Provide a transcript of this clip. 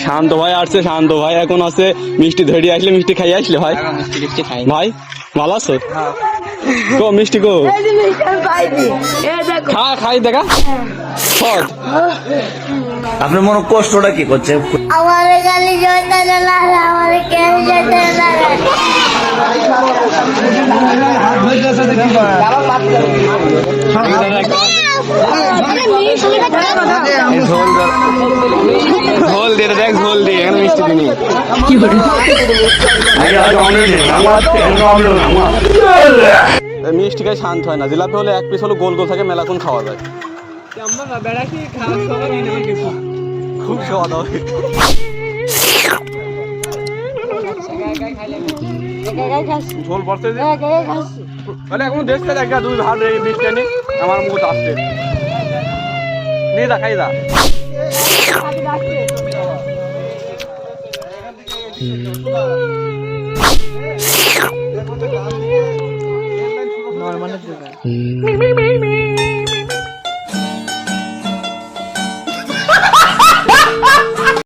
শান্ত ভাই আসছে, শান্ত ভাই এখন আছে মিষ্টি ধরে আসলে, মিষ্টি খাই আসলে ভাই। ভাই ভালো আছো? কো মিষ্টি কো? খা খাই দেখা সদ। আপনার মনে কষ্টটা কি করছে? আমার গালি জয়না না আমার কেন যেতে না ঝোল দিয়ে দেখ, ঝোল দিয়ে এখন মিষ্টি দিনি। মিষ্টি খাই শান্ত হয় না, জিলাপি হলে এক পিস হলো গোল গোল থাকে, মেলাক্ষণ খাওয়া যায়, খুব স্বাদ হবে। ঝোল পড়তে তাহলে এখন দেখতে দেখ দুই ভাত মিষ্টি আনি আমার মুখ আসছে, নিয়ে যা খাই যা। নরমালের